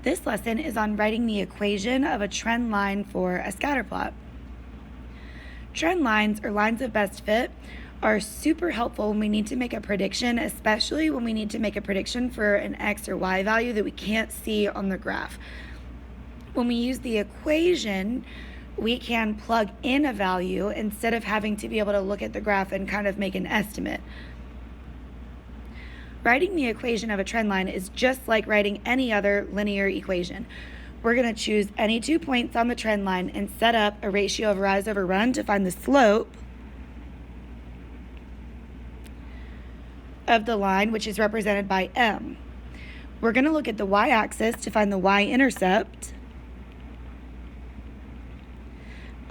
This lesson is on writing the equation of a trend line for a scatter plot. Trend lines, or lines of best fit, are super helpful when we need to make a prediction, especially when we need to make a prediction for an x or y value that we can't see on the graph. When we use the equation, we can plug in a value instead of having to be able to look at the graph and kind of make an estimate. Writing the equation of a trend line is just like writing any other linear equation. We're going to choose any 2 points on the trend line and set up a ratio of rise over run to find the slope of the line, which is represented by m. We're going to look at the y-axis to find the y-intercept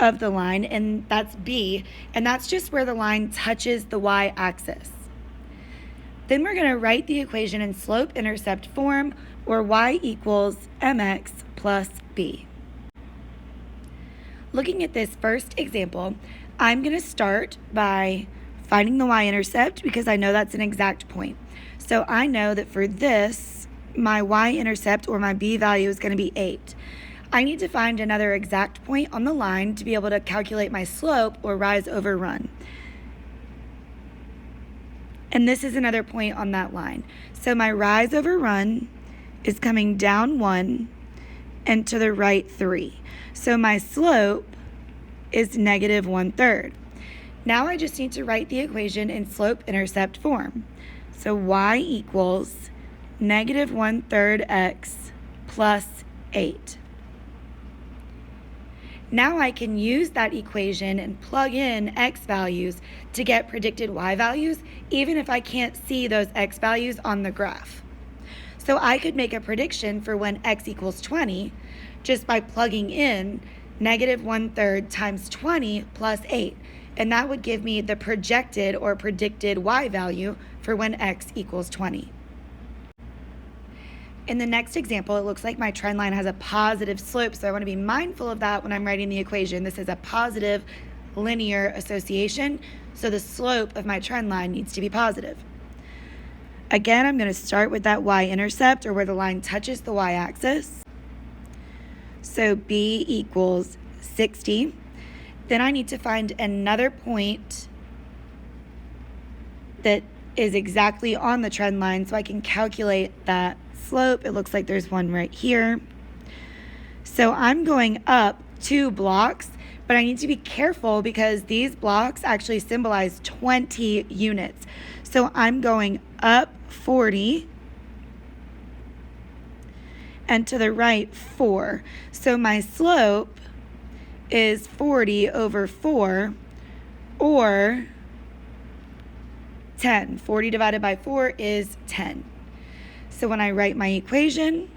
of the line, and that's b, and that's just where the line touches the y-axis. Then we're going to write the equation in slope-intercept form, or y equals mx plus b. Looking at this first example, I'm going to start by finding the y-intercept because I know that's an exact point. So I know that for this, my y-intercept, or my b value, is going to be 8. I need to find another exact point on the line to be able to calculate my slope, or rise over run. And this is another point on that line. So my rise over run is coming down 1 and to the right 3. So my slope is negative 1/3. Now I just need to write the equation in slope-intercept form. So y equals negative 1/3 x plus 8. Now I can use that equation and plug in x values to get predicted y values, even if I can't see those x values on the graph. So I could make a prediction for when x equals 20 just by plugging in negative 1/3 times 20 plus 8, and that would give me the projected or predicted y value for when x equals 20. In the next example, it looks like my trend line has a positive slope, so I want to be mindful of that when I'm writing the equation. This is a positive linear association, so the slope of my trend line needs to be positive. Again, I'm going to start with that y-intercept, or where the line touches the y-axis. So b equals 60. Then I need to find another point that is exactly on the trend line so I can calculate that slope. It looks like there's one right here. So I'm going up 2 blocks, but I need to be careful because these blocks actually symbolize 20 units. So I'm going up 40 and to the right 4. So my slope is 40 over 4, or 10. 40 divided by 4 is 10. So when I write my equation,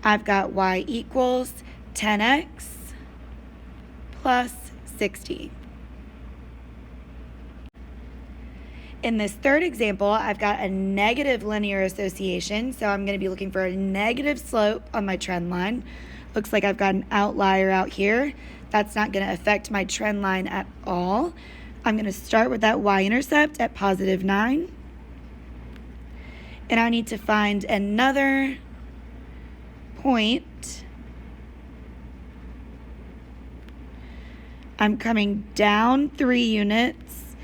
I've got y equals 10x plus 60. In this third example, I've got a negative linear association, so I'm going to be looking for a negative slope on my trend line. Looks like I've got an outlier out here. That's not going to affect my trend line at all. I'm going to start with that y-intercept at positive 9. And I need to find another point. I'm coming down 3 units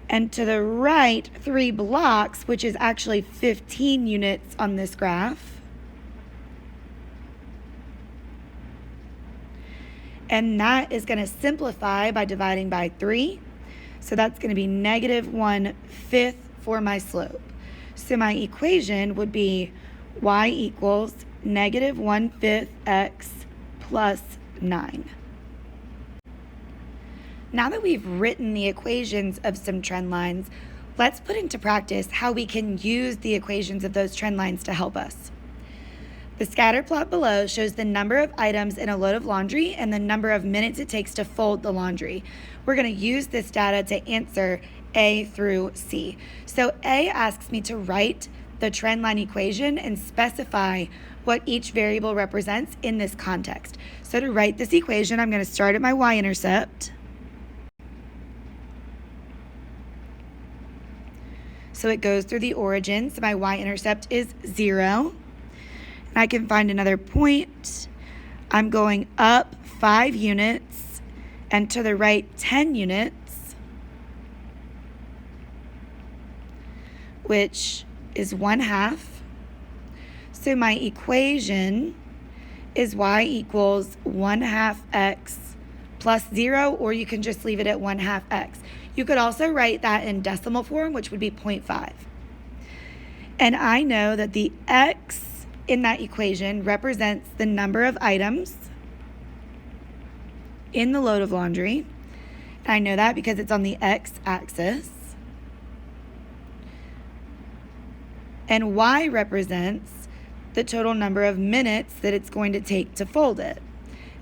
and to the right 3 blocks, which is actually 15 units on this graph. And that is going to simplify by dividing by 3. So that's going to be negative 1/5 for my slope. So my equation would be y equals negative 1/5 x plus 9. Now that we've written the equations of some trend lines, let's put into practice how we can use the equations of those trend lines to help us. The scatter plot below shows the number of items in a load of laundry and the number of minutes it takes to fold the laundry. We're going to use this data to answer A through C. So A asks me to write the trend line equation and specify what each variable represents in this context. So to write this equation, I'm going to start at my y-intercept. So it goes through the origin, so my y-intercept is 0. And I can find another point. I'm going up 5 units and to the right 10 units, which is 1/2. So my equation is y equals 1/2 x plus 0, or you can just leave it at 1/2 x. You could also write that in decimal form, which would be 0.5. And I know that the x in that equation represents the number of items in the load of laundry. And I know that because it's on the x-axis. And y represents the total number of minutes that it's going to take to fold it.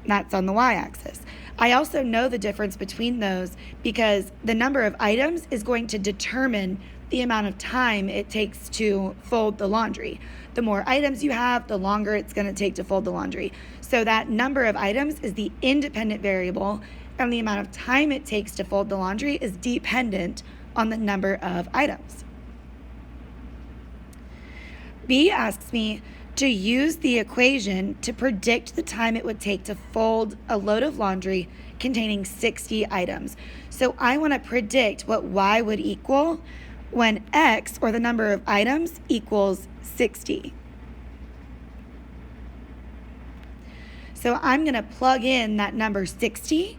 And that's on the y-axis. I also know the difference between those because the number of items is going to determine the amount of time it takes to fold the laundry. The more items you have, the longer it's going to take to fold the laundry. So that number of items is the independent variable, and the amount of time it takes to fold the laundry is dependent on the number of items. B asks me to use the equation to predict the time it would take to fold a load of laundry containing 60 items. So I want to predict what y would equal when x, or the number of items, equals 60. So I'm going to plug in that number 60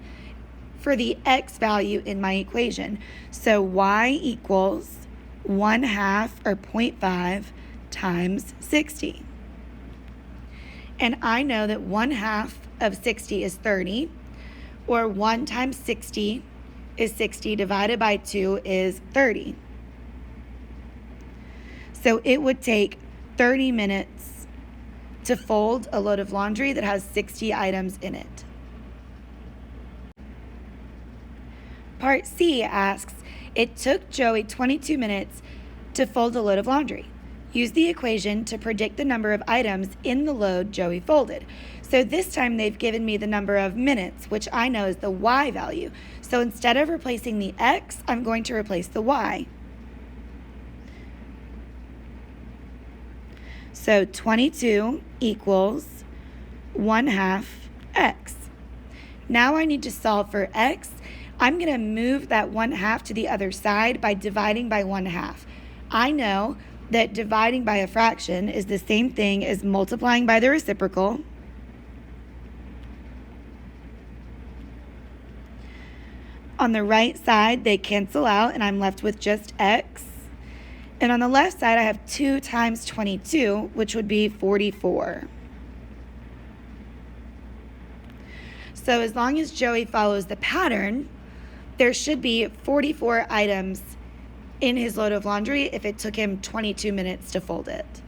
for the x value in my equation. So y equals 1/2 or 0.5 times 60. And I know that 1/2 of 60 is 30, or 1 times 60 is 60 divided by 2 is 30. So it would take 30 minutes to fold a load of laundry that has 60 items in it. Part C asks, it took Joey 22 minutes to fold a load of laundry. Use the equation to predict the number of items in the load Joey folded. So this time they've given me the number of minutes, which I know is the y value. So instead of replacing the x, I'm going to replace the y. So 22 equals 1/2 x. Now I need to solve for x. I'm going to move that 1/2 to the other side by dividing by 1/2. I know that dividing by a fraction is the same thing as multiplying by the reciprocal. On the right side, they cancel out, and I'm left with just x. And on the left side, I have 2 times 22, which would be 44. So as long as Joey follows the pattern, there should be 44 items in his load of laundry if it took him 22 minutes to fold it.